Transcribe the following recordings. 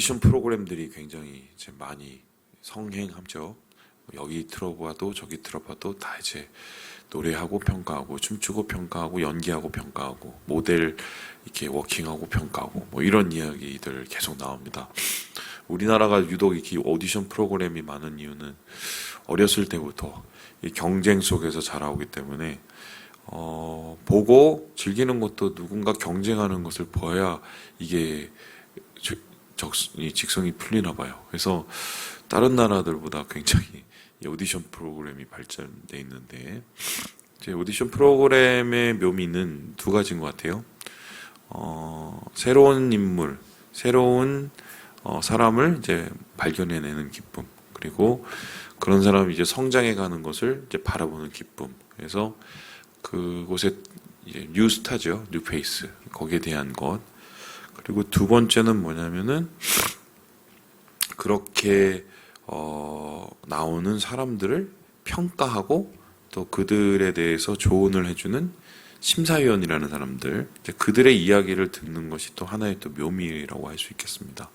오디션 프로그램들이 굉장히 이제 많이 성행하죠. 여기 들어봐도 저기 들어봐도 다 이제 노래하고 평가하고 춤추고 평가하고 연기하고 평가하고 모델 이렇게 워킹하고 평가하고 뭐 이런 이야기들 계속 나옵니다. 우리나라가 유독 이렇게 오디션 프로그램이 많은 이유는 어렸을 때부터 이 경쟁 속에서 자라오기 때문에 보고 즐기는 것도 누군가 경쟁하는 것을 보아야 이게 직성이 풀리나 봐요. 그래서 다른 나라들보다 굉장히 이 오디션 프로그램이 발전돼 있는데 이제 오디션 프로그램의 묘미는 두 가지인 것 같아요. 새로운 인물, 새로운 사람을 이제 발견해내는 기쁨, 그리고 그런 사람이 이제 성장해가는 것을 이제 바라보는 기쁨. 그래서 그곳에 이제 뉴 스타죠, 뉴 페이스, 거기에 대한 것. 그리고 두 번째는 뭐냐면은 그렇게 나오는 사람들을 평가하고 또 그들에 대해서 조언을 해주는 심사위원이라는 사람들, 이제 그들의 이야기를 듣는 것이 또 하나의 또 묘미라고 할 수 있겠습니다.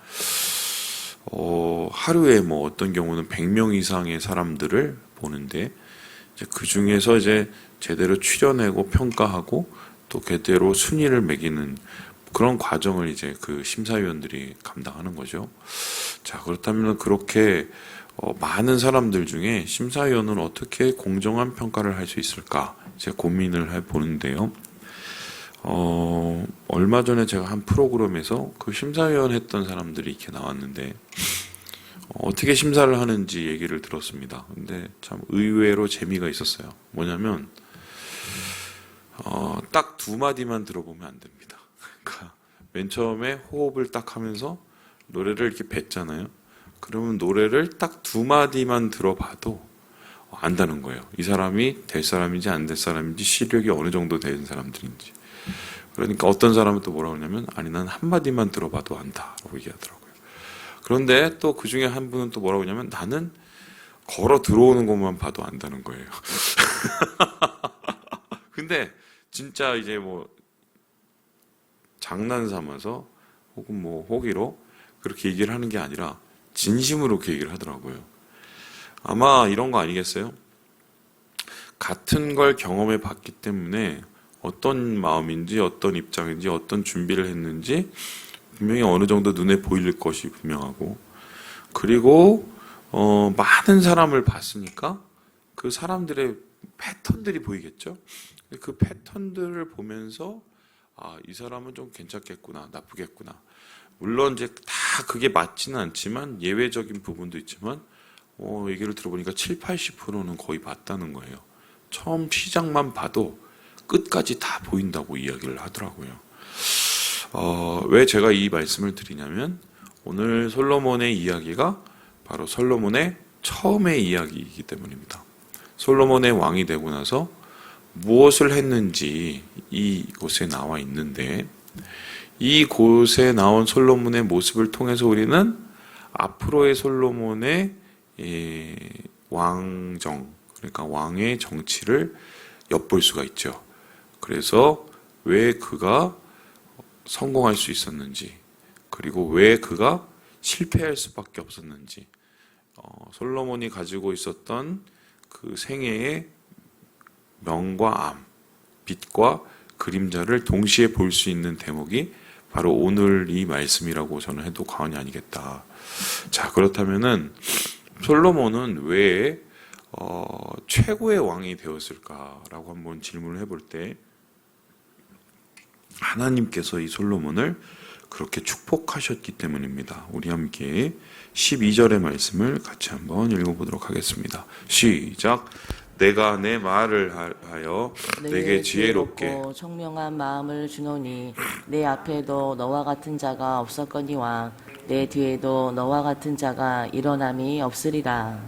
하루에 뭐 어떤 경우는 100명 이상의 사람들을 보는데 이제 그 중에서 이제 제대로 추려내고 평가하고 또 제대로 순위를 매기는 그런 과정을 이제 그 심사위원들이 감당하는 거죠. 자, 그렇다면 그렇게 많은 사람들 중에 심사위원은 어떻게 공정한 평가를 할 수 있을까 이제 고민을 해보는데요. 얼마 전에 제가 한 프로그램에서 그 심사위원 했던 사람들이 이렇게 나왔는데 어떻게 심사를 하는지 얘기를 들었습니다. 근데 참 의외로 재미가 있었어요. 뭐냐면 딱 두 마디만 들어보면 안 됩니다. 그러니까 맨 처음에 호흡을 딱 하면서 노래를 이렇게 뱉잖아요. 그러면 노래를 딱 두 마디만 들어봐도 안다는 거예요. 이 사람이 될 사람인지 안 될 사람인지 실력이 어느 정도 되는 사람들인지. 그러니까 어떤 사람은 또 뭐라고 하냐면 아니 난 한마디만 들어봐도 안다라고 얘기하더라고요. 그런데 또 그 중에 한 분은 또 뭐라고 하냐면 나는 걸어 들어오는 것만 봐도 안다는 거예요. 근데 진짜 이제 뭐 장난 삼아서 혹은 뭐 호기로 그렇게 얘기를 하는 게 아니라 진심으로 그 얘기를 하더라고요. 아마 이런 거 아니겠어요? 같은 걸 경험해 봤기 때문에 어떤 마음인지 어떤 입장인지 어떤 준비를 했는지 분명히 어느 정도 눈에 보일 것이 분명하고, 그리고 많은 사람을 봤으니까 그 사람들의 패턴들이 보이겠죠. 그 패턴들을 보면서 이 사람은 좀 괜찮겠구나, 나쁘겠구나. 물론 이제 다 그게 맞지는 않지만 예외적인 부분도 있지만 얘기를 들어보니까 7, 80%는 거의 맞다는 거예요. 처음 시작만 봐도 끝까지 다 보인다고 이야기를 하더라고요. 왜 제가 이 말씀을 드리냐면 오늘 솔로몬의 이야기가 바로 솔로몬의 처음의 이야기이기 때문입니다. 솔로몬의 왕이 되고 나서 무엇을 했는지 이곳에 나와 있는데 이곳에 나온 솔로몬의 모습을 통해서 우리는 앞으로의 솔로몬의 왕정, 그러니까 왕의 정치를 엿볼 수가 있죠. 그래서 왜 그가 성공할 수 있었는지, 그리고 왜 그가 실패할 수밖에 없었는지, 솔로몬이 가지고 있었던 그 생애의 명과 암, 빛과 그림자를 동시에 볼 수 있는 대목이 바로 오늘 이 말씀이라고 저는 해도 과언이 아니겠다. 자, 그렇다면은 솔로몬은 왜 최고의 왕이 되었을까라고 한번 질문을 해볼 때 하나님께서 이 솔로몬을 그렇게 축복하셨기 때문입니다. 우리 함께 12절의 말씀을 같이 한번 읽어보도록 하겠습니다. 시작. 내가 내 말을 하여 내게 지혜롭게 청명한 마음을 주노니 내 앞에도 너와 같은 자가 없었거니와 내 뒤에도 너와 같은 자가 일어남이 없으리라.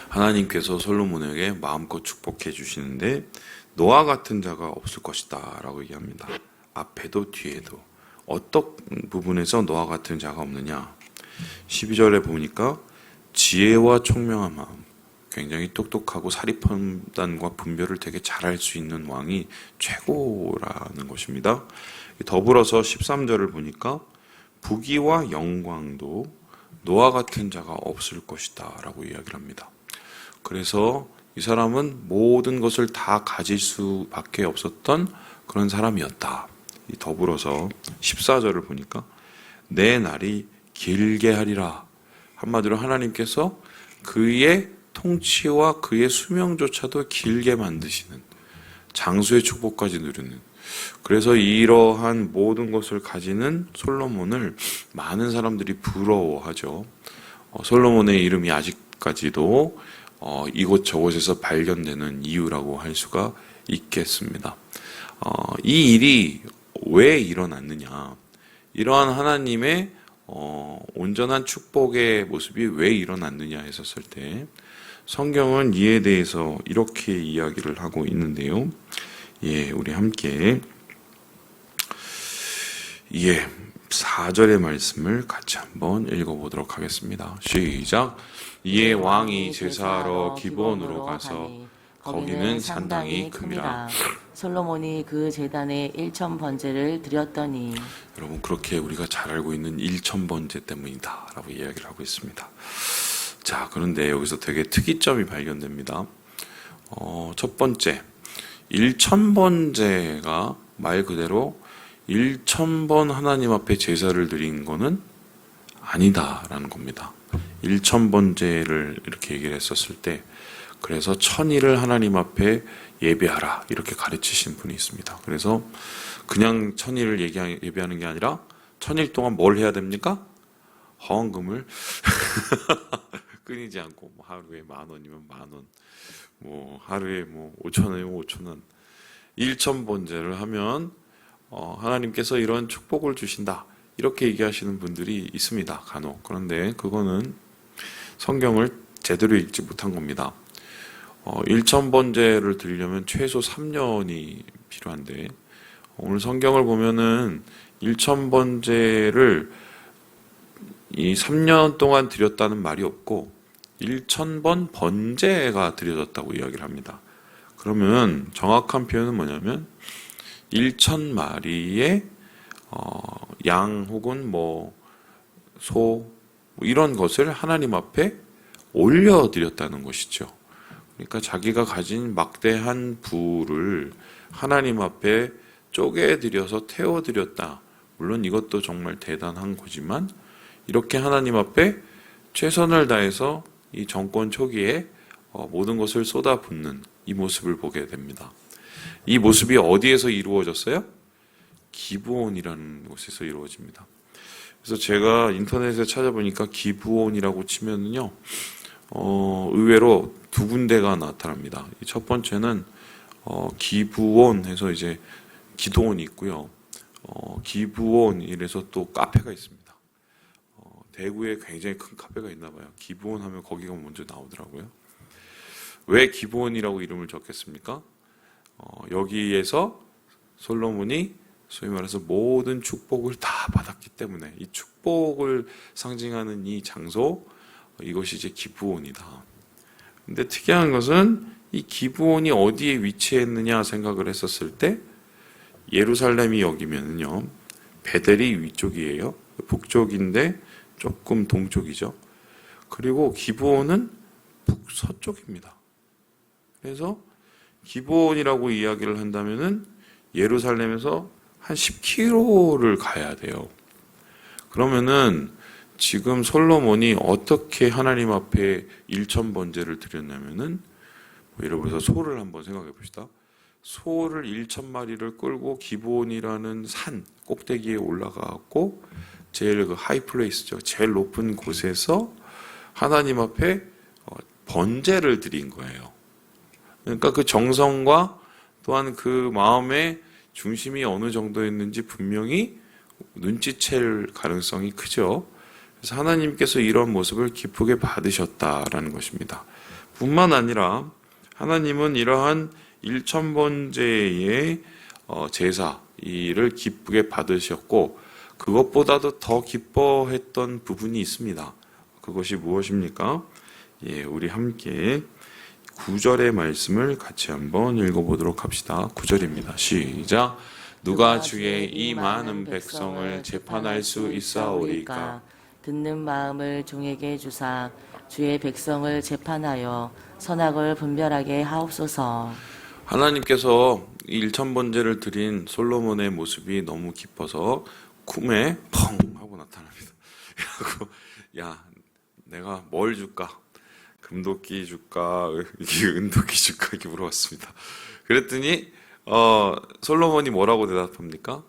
하나님께서 솔로몬에게 마음껏 축복해 주시는데 너와 같은 자가 없을 것이다 라고 얘기합니다. 앞에도 뒤에도. 어떤 부분에서 너와 같은 자가 없느냐. 12절에 보니까 지혜와 총명한 마음, 굉장히 똑똑하고 사리 판단과 분별을 되게 잘할 수 있는 왕이 최고라는 것입니다. 더불어서 13절을 보니까 부귀와 영광도 너와 같은 자가 없을 것이다 라고 이야기를 합니다. 그래서 이 사람은 모든 것을 다 가질 수밖에 없었던 그런 사람이었다. 더불어서 14절을 보니까 내 날이 길게 하리라. 한마디로 하나님께서 그의 통치와 그의 수명조차도 길게 만드시는 장수의 축복까지 누리는, 그래서 이러한 모든 것을 가지는 솔로몬을 많은 사람들이 부러워하죠. 솔로몬의 이름이 아직까지도 이곳저곳에서 발견되는 이유라고 할 수가 있겠습니다. 이 일이 왜 일어났느냐, 이러한 하나님의 온전한 축복의 모습이 왜 일어났느냐 했었을 때 성경은 이에 대해서 이렇게 이야기를 하고 있는데요. 우리 함께 4절의 말씀을 같이 한번 읽어보도록 하겠습니다. 시작. 이에 왕이 제사하러 기브온으로 가서 거기는 상당히 큼이라. 솔로몬이 그 제단에 1,000번제를 드렸더니. 여러분, 그렇게 우리가 잘 알고 있는 1,000번제 때문이다 라고 이야기를 하고 있습니다. 자, 그런데 여기서 되게 특이점이 발견됩니다. 첫 번째, 1,000번제가 말 그대로 1,000번 하나님 앞에 제사를 드린 거는 아니다라는 겁니다. 1,000번제를 이렇게 얘기를 했었을 때, 그래서 1,000일을 하나님 앞에 예배하라 이렇게 가르치신 분이 있습니다. 그래서 그냥 1,000일을 예배하는 게 아니라 1,000일 동안 뭘 해야 됩니까? 헌금을 끊이지 않고, 하루에 10,000원이면 10,000원, 하루에 5,000원이면 5,000원, 1,000번제를 하면 하나님께서 이런 축복을 주신다 이렇게 얘기하시는 분들이 있습니다, 간혹. 그런데 그거는 성경을 제대로 읽지 못한 겁니다. 1,000번제를 드리려면 최소 3년이 필요한데, 오늘 성경을 보면은 1,000번제를 이 3년 동안 드렸다는 말이 없고 1,000번 번제가 드려졌다고 이야기를 합니다. 그러면 정확한 표현은 뭐냐면 1,000마리의 양 혹은 소 이런 것을 하나님 앞에 올려드렸다는 것이죠. 그러니까 자기가 가진 막대한 부를 하나님 앞에 쪼개드려서 태워드렸다. 물론 이것도 정말 대단한 거지만 이렇게 하나님 앞에 최선을 다해서 이 정권 초기에 모든 것을 쏟아붓는 이 모습을 보게 됩니다. 이 모습이 어디에서 이루어졌어요? 기브온이라는 곳에서 이루어집니다. 그래서 제가 인터넷에 찾아보니까 기브온이라고 치면은요, 의외로 두 군데가 나타납니다. 첫 번째는 기브온 해서 이제 기도원이 있고요. 기브온 이래서 또 카페가 있습니다. 대구에 굉장히 큰 카페가 있나 봐요. 기브온 하면 거기가 먼저 나오더라고요. 왜 기브온이라고 이름을 적겠습니까? 여기에서 솔로몬이 소위 말해서 모든 축복을 다 받았기 때문에 이 축복을 상징하는 이 장소, 이것이 이제 기브온이다. 근데 특이한 것은 이 기브온이 어디에 위치했느냐 생각을 했었을 때 예루살렘이 여기면은요, 베델이 위쪽이에요. 북쪽인데 조금 동쪽이죠. 그리고 기브온은 북서쪽입니다. 그래서 기브온이라고 이야기를 한다면은 예루살렘에서 한 10km를 가야 돼요. 그러면은 지금 솔로몬이 어떻게 하나님 앞에 1,000번제를 드렸냐면은, 예를 들어서 소를 한번 생각해 봅시다. 소를 1,000마리를 끌고 기브온이라는 산 꼭대기에 올라가고 제일 그 하이플레이스죠. 제일 높은 곳에서 하나님 앞에 번제를 드린 거예요. 그러니까 그 정성과 또한 그 마음의 중심이 어느 정도였는지 분명히 눈치챌 가능성이 크죠. 그래서 하나님께서 이런 모습을 기쁘게 받으셨다라는 것입니다. 뿐만 아니라 하나님은 이러한 1,000번제의 제사 이를 기쁘게 받으셨고, 그것보다도 더 기뻐했던 부분이 있습니다. 그것이 무엇입니까? 우리 함께 9절의 말씀을 같이 한번 읽어보도록 합시다. 9절입니다. 시작. 누가 주의 이 많은 백성을 재판할 수 있사오리까? 듣는 마음을 종에게 주사 주의 백성을 재판하여 선악을 분별하게 하옵소서. 하나님께서 이 일천번제를 드린 솔로몬의 모습이 너무 기뻐서 꿈에 펑 하고 나타납니다. 그래갖고 야, 내가 뭘 줄까? 금도끼 줄까? 은도끼 줄까? 이렇게 물어봤습니다. 그랬더니 솔로몬이 뭐라고 대답합니까?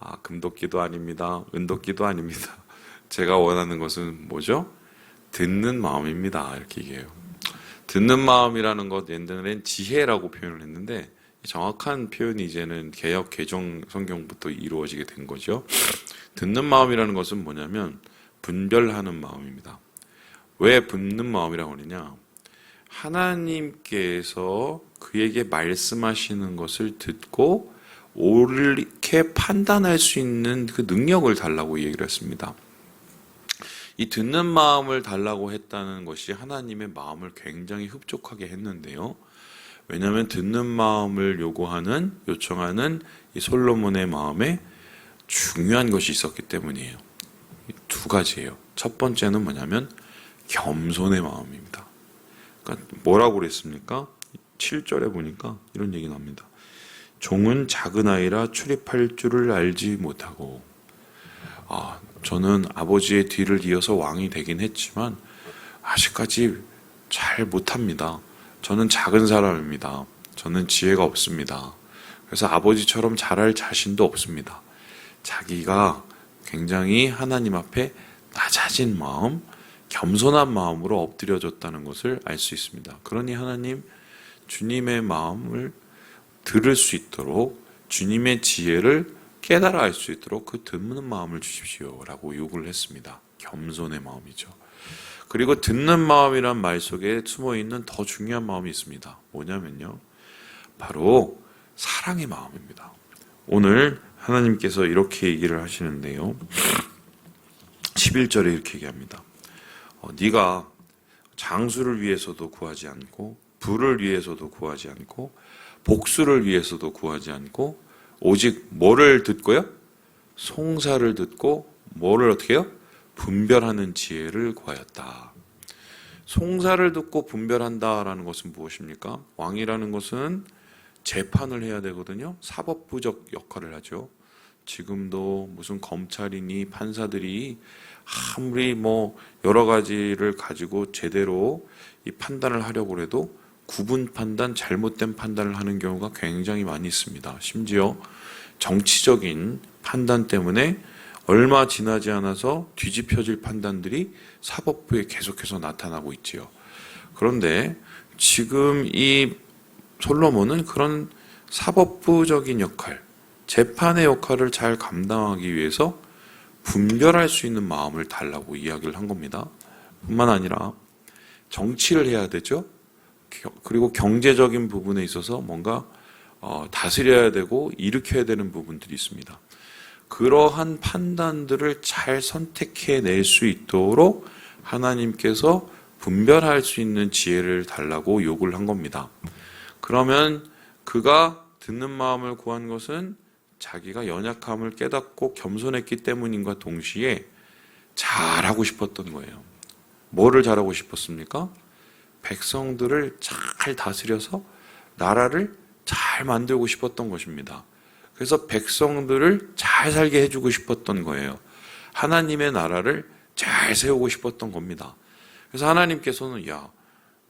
아, 금도끼도 아닙니다. 은도끼도 아닙니다. 제가 원하는 것은 뭐죠? 듣는 마음입니다. 이렇게 얘기해요. 듣는 마음이라는 것 옛날엔 지혜라고 표현을 했는데 정확한 표현이 이제는 개역 개정 성경부터 이루어지게 된 거죠. 듣는 마음이라는 것은 뭐냐면 분별하는 마음입니다. 왜 듣는 마음이라고 하느냐? 하나님께서 그에게 말씀하시는 것을 듣고 옳게 판단할 수 있는 그 능력을 달라고 얘기를 했습니다. 이 듣는 마음을 달라고 했다는 것이 하나님의 마음을 굉장히 흡족하게 했는데요. 왜냐하면 듣는 마음을 요청하는 이 솔로몬의 마음에 중요한 것이 있었기 때문이에요. 두 가지예요. 첫 번째는 뭐냐면 겸손의 마음입니다. 그러니까 뭐라고 그랬습니까? 7절에 보니까 이런 얘기 나옵니다. 종은 작은 아이라 출입할 줄을 알지 못하고 저는 아버지의 뒤를 이어서 왕이 되긴 했지만 아직까지 잘 못합니다. 저는 작은 사람입니다. 저는 지혜가 없습니다. 그래서 아버지처럼 잘할 자신도 없습니다. 자기가 굉장히 하나님 앞에 낮아진 마음, 겸손한 마음으로 엎드려졌다는 것을 알 수 있습니다. 그러니 하나님, 주님의 마음을 들을 수 있도록 주님의 지혜를 깨달아 알 수 있도록 그 듣는 마음을 주십시오 라고 요구를 했습니다. 겸손의 마음이죠. 그리고 듣는 마음이란 말 속에 숨어있는 더 중요한 마음이 있습니다. 뭐냐면요, 바로 사랑의 마음입니다. 오늘 하나님께서 이렇게 얘기를 하시는데요, 11절에 이렇게 얘기합니다. 네가 장수를 위해서도 구하지 않고 부를 위해서도 구하지 않고 복수를 위해서도 구하지 않고 오직 뭐를 듣고요? 송사를 듣고 뭐를 어떻게 해요? 분별하는 지혜를 구하였다. 송사를 듣고 분별한다라는 것은 무엇입니까? 왕이라는 것은 재판을 해야 되거든요. 사법부적 역할을 하죠. 지금도 무슨 검찰이니 판사들이 아무리 여러 가지를 가지고 제대로 이 판단을 하려고 해도 구분 판단, 잘못된 판단을 하는 경우가 굉장히 많이 있습니다. 심지어 정치적인 판단 때문에 얼마 지나지 않아서 뒤집혀질 판단들이 사법부에 계속해서 나타나고 있지요. 그런데 지금 이 솔로몬은 그런 사법부적인 역할, 재판의 역할을 잘 감당하기 위해서 분별할 수 있는 마음을 달라고 이야기를 한 겁니다. 뿐만 아니라 정치를 해야 되죠. 그리고 경제적인 부분에 있어서 뭔가 다스려야 되고 일으켜야 되는 부분들이 있습니다. 그러한 판단들을 잘 선택해낼 수 있도록 하나님께서 분별할 수 있는 지혜를 달라고 요구를 한 겁니다. 그러면 그가 듣는 마음을 구한 것은 자기가 연약함을 깨닫고 겸손했기 때문인과 동시에 잘하고 싶었던 거예요. 뭐를 잘하고 싶었습니까? 백성들을 잘 다스려서 나라를 잘 만들고 싶었던 것입니다. 그래서 백성들을 잘 살게 해주고 싶었던 거예요. 하나님의 나라를 잘 세우고 싶었던 겁니다. 그래서 하나님께서는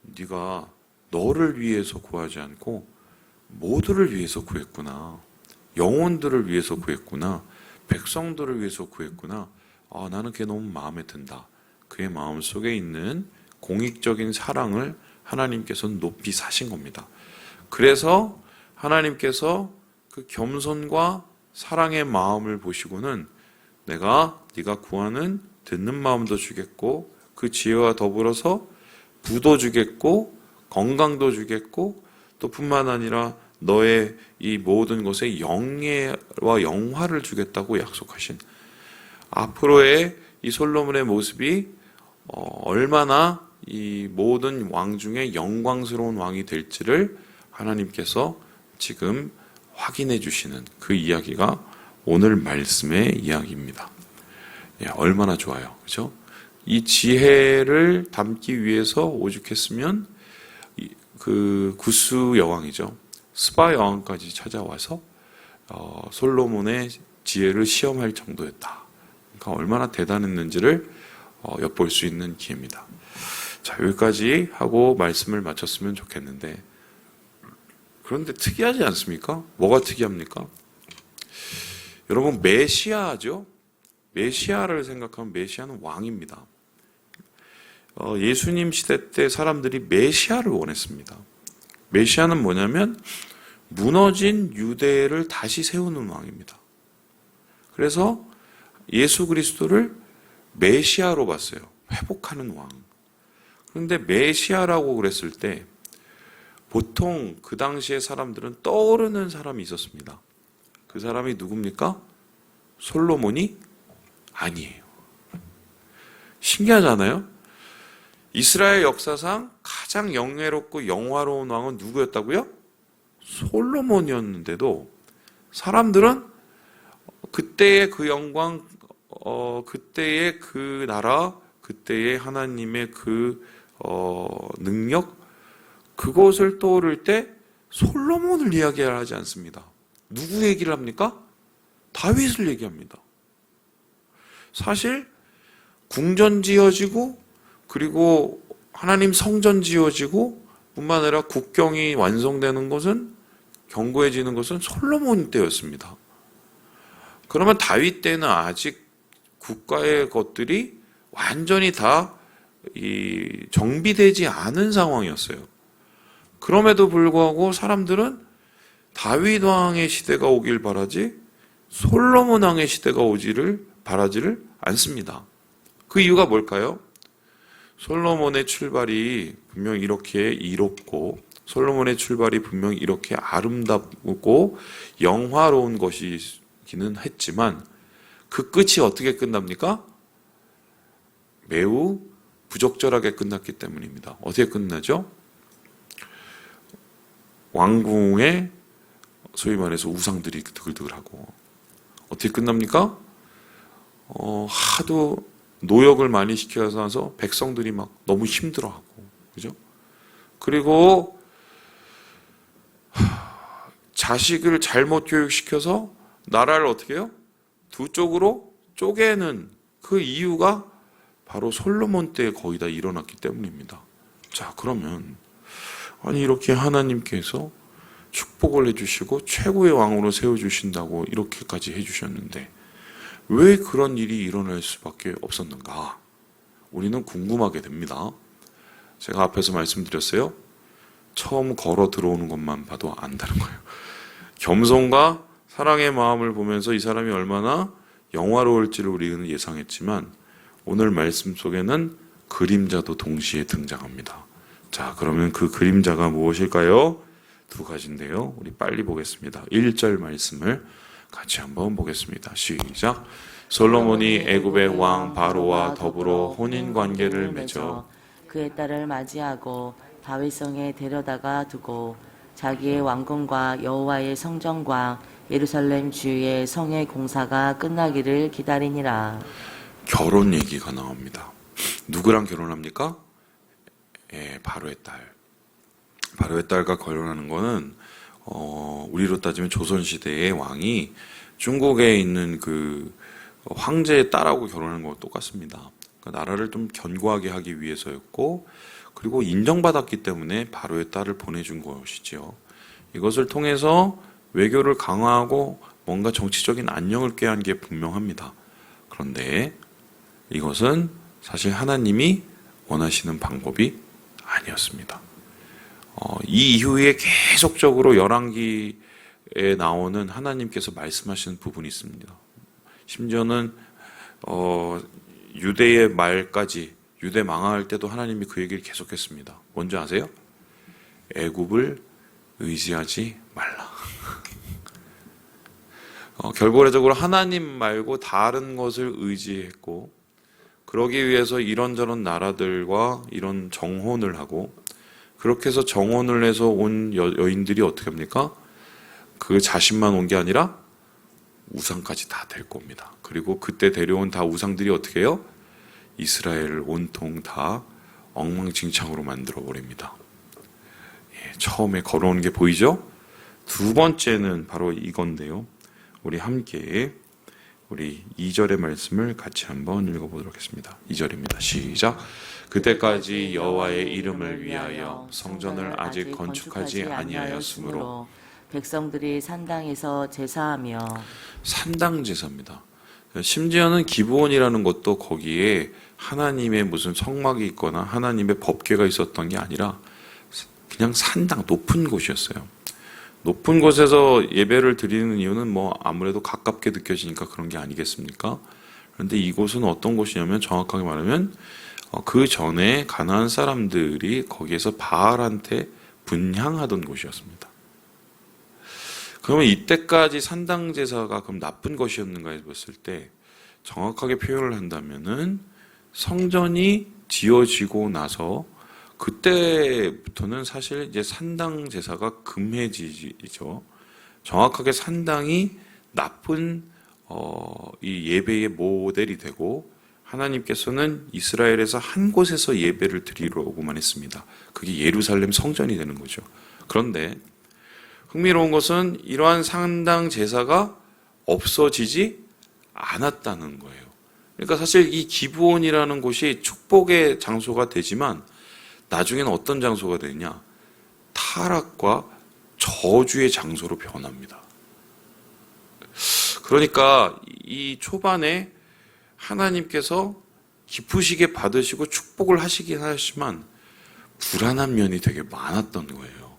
네가 너를 위해서 구하지 않고 모두를 위해서 구했구나. 영혼들을 위해서 구했구나. 백성들을 위해서 구했구나. 나는 그게 너무 마음에 든다. 그의 마음 속에 있는 공익적인 사랑을 하나님께서는 높이 사신 겁니다. 그래서 하나님께서 그 겸손과 사랑의 마음을 보시고는 네가 구하는 듣는 마음도 주겠고 그 지혜와 더불어서 부도 주겠고 건강도 주겠고 또 뿐만 아니라 너의 이 모든 것에 영예와 영화를 주겠다고 약속하신 앞으로의 이 솔로몬의 모습이 얼마나 이 모든 왕 중에 영광스러운 왕이 될지를 하나님께서 지금 확인해 주시는 그 이야기가 오늘 말씀의 이야기입니다. 얼마나 좋아요. 그렇죠? 이 지혜를 담기 위해서 오죽했으면 그 구스 여왕이죠. 스바 여왕까지 찾아와서 솔로몬의 지혜를 시험할 정도였다. 그러니까 얼마나 대단했는지를 엿볼 수 있는 기회입니다. 자, 여기까지 하고 말씀을 마쳤으면 좋겠는데, 그런데 특이하지 않습니까? 뭐가 특이합니까? 여러분, 메시아죠? 메시아를 생각하면 메시아는 왕입니다. 예수님 시대 때 사람들이 메시아를 원했습니다. 메시아는 뭐냐면 무너진 유대를 다시 세우는 왕입니다. 그래서 예수 그리스도를 메시아로 봤어요. 회복하는 왕. 그런데 메시아라고 그랬을 때 보통 그 당시에 사람들은 떠오르는 사람이 있었습니다. 그 사람이 누굽니까? 솔로몬이 아니에요. 신기하잖아요? 이스라엘 역사상 가장 영예롭고 영화로운 왕은 누구였다고요? 솔로몬이었는데도 사람들은 그때의 그 영광, 그때의 그 나라, 그때의 하나님의 그 능력, 그것을 떠오를 때 솔로몬을 이야기하지 않습니다. 누구 얘기를 합니까? 다윗을 얘기합니다. 사실 궁전 지어지고 그리고 하나님 성전 지어지고 뿐만 아니라 국경이 완성되는 것은, 견고해지는 것은 솔로몬 때였습니다. 그러면 다윗 때는 아직 국가의 것들이 완전히 다 정비되지 않은 상황이었어요. 그럼에도 불구하고 사람들은 다윗 왕의 시대가 오길 바라지 솔로몬 왕의 시대가 오지를 바라지를 않습니다. 그 이유가 뭘까요? 솔로몬의 출발이 분명 이렇게 이롭고, 솔로몬의 출발이 분명 이렇게 아름답고 영화로운 것이기는 했지만 그 끝이 어떻게 끝납니까? 매우 부적절하게 끝났기 때문입니다. 어떻게 끝나죠? 왕궁에 소위 말해서 우상들이 드글드글하고, 어떻게 끝납니까? 하도 노역을 많이 시켜서 백성들이 막 너무 힘들어하고, 그죠? 그리고 자식을 잘못 교육시켜서 나라를 어떻게 해요? 두 쪽으로 쪼개는 그 이유가 바로 솔로몬 때 거의 다 일어났기 때문입니다. 자, 그러면 아니 이렇게 하나님께서 축복을 해주시고 최고의 왕으로 세워주신다고 이렇게까지 해주셨는데 왜 그런 일이 일어날 수밖에 없었는가? 우리는 궁금하게 됩니다. 제가 앞에서 말씀드렸어요. 처음 걸어 들어오는 것만 봐도 안다는 거예요. 겸손과 사랑의 마음을 보면서 이 사람이 얼마나 영화로울지를 우리는 예상했지만 오늘 말씀 속에는 그림자도 동시에 등장합니다. 자, 그러면 그 그림자가 무엇일까요? 두 가지인데요. 우리 빨리 보겠습니다. 1절 말씀을 같이 한번 보겠습니다. 시작. 솔로몬이 애굽의 왕 바로와 더불어 혼인 관계를 맺어 그의 딸을 맞이하고 다윗성에 데려다가 두고 자기의 왕궁과 여호와의 성전과 예루살렘 주의 성의 공사가 끝나기를 기다리니라. 결혼 얘기가 나옵니다. 누구랑 결혼합니까? 바로의 딸. 바로의 딸과 결혼하는 거는 우리로 따지면 조선시대의 왕이 중국에 있는 그 황제의 딸하고 결혼하는 거와 똑같습니다. 그러니까 나라를 좀 견고하게 하기 위해서였고, 그리고 인정받았기 때문에 바로의 딸을 보내준 것이지요. 이것을 통해서 외교를 강화하고 뭔가 정치적인 안녕을 꾀한 게 분명합니다. 그런데 이것은 사실 하나님이 원하시는 방법이 아니었습니다. 이 이후에 계속적으로 열왕기에 나오는 하나님께서 말씀하시는 부분이 있습니다. 심지어는 유대의 말까지, 유대 망할 때도 하나님이 그 얘기를 계속했습니다. 뭔지 아세요? 애굽을 의지하지 말라. 결과적으로 하나님 말고 다른 것을 의지했고, 그러기 위해서 이런저런 나라들과 이런 정혼을 하고, 그렇게 해서 정혼을 해서 온 여인들이 어떻게 합니까? 그 자신만 온 게 아니라 우상까지 다 데리고 옵니다. 그리고 그때 데려온 다 우상들이 어떻게 해요? 이스라엘을 온통 다 엉망진창으로 만들어 버립니다. 처음에 걸어오는 게 보이죠? 두 번째는 바로 이건데요. 우리 함께 우리 2절의 말씀을 같이 한번 읽어보도록 하겠습니다. 2절입니다. 시작. 그때까지 여호와의 이름을 위하여 성전을 아직 건축하지 아니하였으므로 백성들이 산당에서 제사하며 산당 제사입니다. 심지어는 기브온이라는 것도 거기에 하나님의 무슨 성막이 있거나 하나님의 법궤가 있었던 게 아니라 그냥 산당, 높은 곳이었어요. 높은 곳에서 예배를 드리는 이유는 뭐 아무래도 가깝게 느껴지니까 그런 게 아니겠습니까? 그런데 이곳은 어떤 곳이냐면 정확하게 말하면 그 전에 가나안 사람들이 거기에서 바알한테 분향하던 곳이었습니다. 그러면 이때까지 산당 제사가 그럼 나쁜 것이었는가 해봤을 때 정확하게 표현을 한다면은 성전이 지어지고 나서 그때부터는 사실 이제 산당 제사가 금해지죠. 정확하게 산당이 나쁜 이 예배의 모델이 되고 하나님께서는 이스라엘에서 한 곳에서 예배를 드리려고만 했습니다. 그게 예루살렘 성전이 되는 거죠. 그런데 흥미로운 것은 이러한 산당 제사가 없어지지 않았다는 거예요. 그러니까 사실 이 기브온이라는 곳이 축복의 장소가 되지만 나중에는 어떤 장소가 되냐? 타락과 저주의 장소로 변합니다. 그러니까 이 초반에 하나님께서 기쁘시게 받으시고 축복을 하시긴 하지만 불안한 면이 되게 많았던 거예요.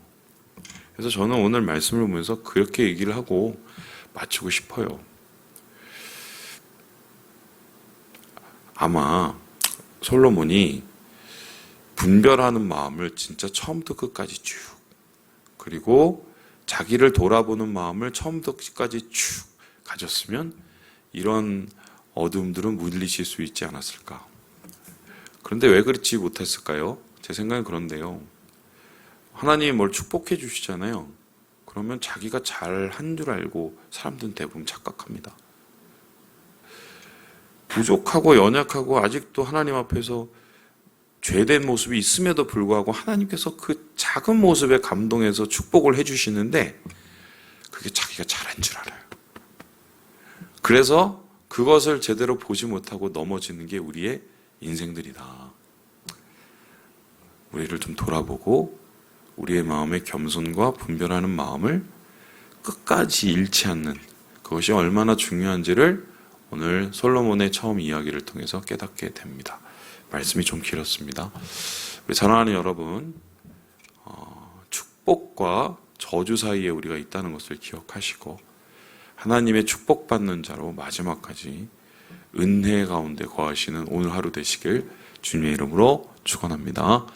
그래서 저는 오늘 말씀을 보면서 그렇게 얘기를 하고 마치고 싶어요. 아마 솔로몬이 분별하는 마음을 진짜 처음부터 끝까지 쭉, 그리고 자기를 돌아보는 마음을 처음부터 끝까지 쭉 가졌으면 이런 어둠들은 물리칠 수 있지 않았을까. 그런데 왜 그렇지 못했을까요? 제 생각은 그런데요. 하나님이 뭘 축복해 주시잖아요. 그러면 자기가 잘한 줄 알고 사람들은 대부분 착각합니다. 부족하고 연약하고 아직도 하나님 앞에서 죄된 모습이 있음에도 불구하고 하나님께서 그 작은 모습에 감동해서 축복을 해주시는데 그게 자기가 잘한 줄 알아요. 그래서 그것을 제대로 보지 못하고 넘어지는 게 우리의 인생들이다. 우리를 좀 돌아보고 우리의 마음의 겸손과 분별하는 마음을 끝까지 잃지 않는 그것이 얼마나 중요한지를 오늘 솔로몬의 처음 이야기를 통해서 깨닫게 됩니다. 말씀이 좀 길었습니다. 우리 사랑하는 여러분, 축복과 저주 사이에 우리가 있다는 것을 기억하시고 하나님의 축복받는 자로 마지막까지 은혜 가운데 거하시는 오늘 하루 되시길 주님의 이름으로 축원합니다.